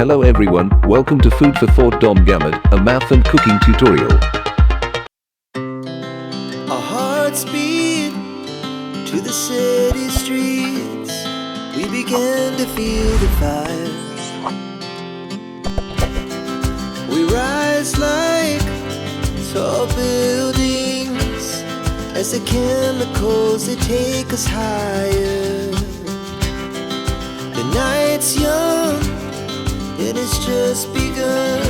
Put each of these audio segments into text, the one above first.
Hello everyone, welcome to Food for Thought Dom Gamut, a math and cooking tutorial. Our hearts beat to the city streets. We began to feel the fire. We rise like tall buildings as the chemicals, they take us higher. The night's young, it has just begun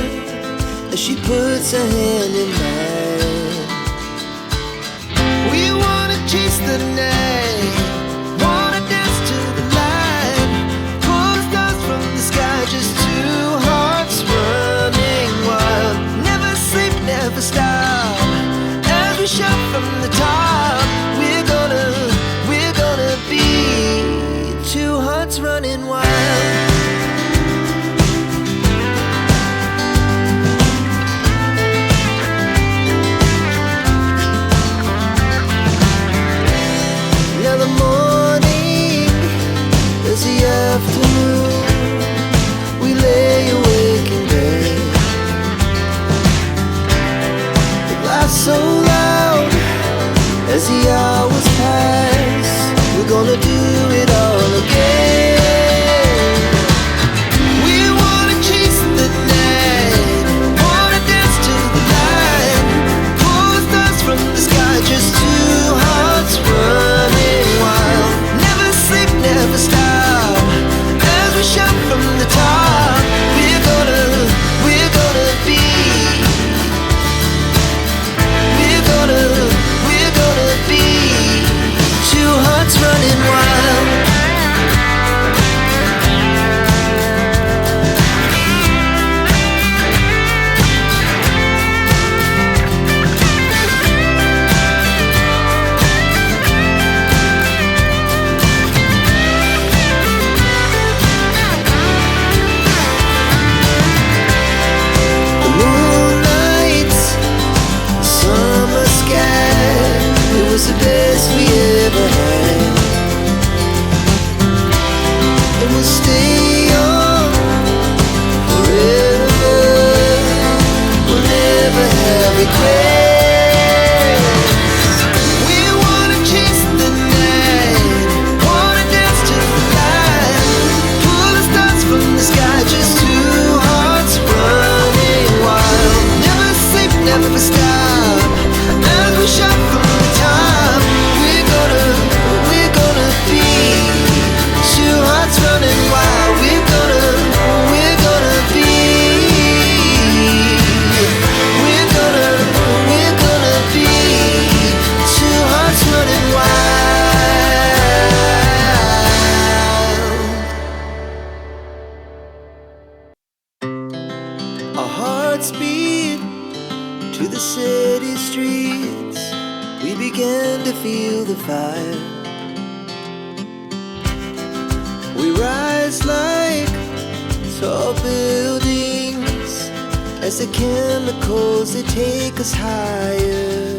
as she puts her hand in mine. We wanna chase the night, wanna dance to the light, pull the stars from the sky, just two hearts running wild. Never sleep, never stop, as we shout from the top. We're gonna be two hearts running wild. We lay awake in bed. The laughs so loud as the hours pass. We're gonna do it all again. We wanna chase the night, wanna dance to the light, pull the stars from the sky, just two hearts running wild. Never sleep, never stop, shout from the top. We're gonna be two hearts running wild. The best we ever had, and we'll stay young forever. We'll never have regrets. We wanna chase the night, wanna dance to the light, pull the stars from the sky, just two hearts running wild. Never sleep, never stop, as we shout from the top. Running wild, we're gonna be two hearts running wild. Our hearts beat to the city streets. We began to feel the fire. We rise like tall buildings as the chemicals, they take us higher.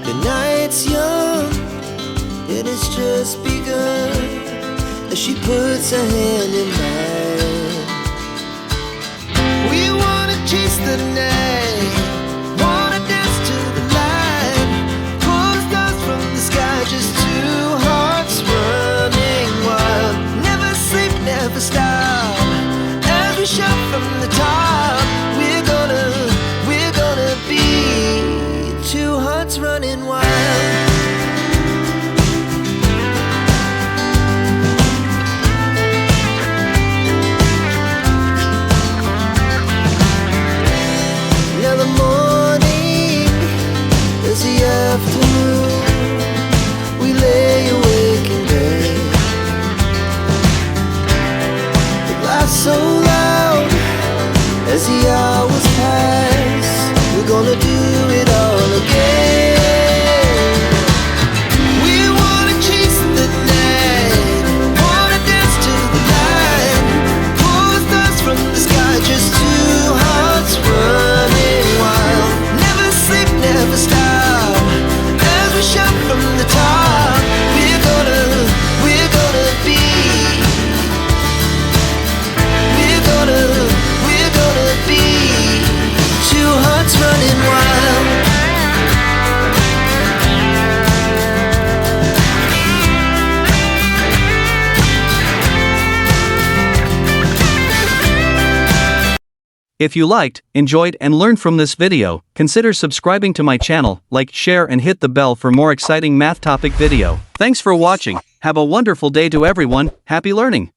The night's young, it has just begun as she puts her hand in mine. We wanna chase the night, wanna dance to the light, pull the stars from the sky, just two hearts running wild. Never sleep, never stop, as we shout from the top. We're gonna be two hearts running wild. Now the morning is the afternoon. We lay awake in bed. So loud as the hours pass. We're gonna do it all again. We wanna chase the night, wanna dance to the light, pull the stars from the sky, just two hearts running wild. Never sleep, never stop, as we shout from the top. We're gonna be If you liked, enjoyed and learned from this video, consider subscribing to my channel, like, share and hit the bell for more exciting math topic video. Thanks for watching. Have a wonderful day to everyone. Happy learning.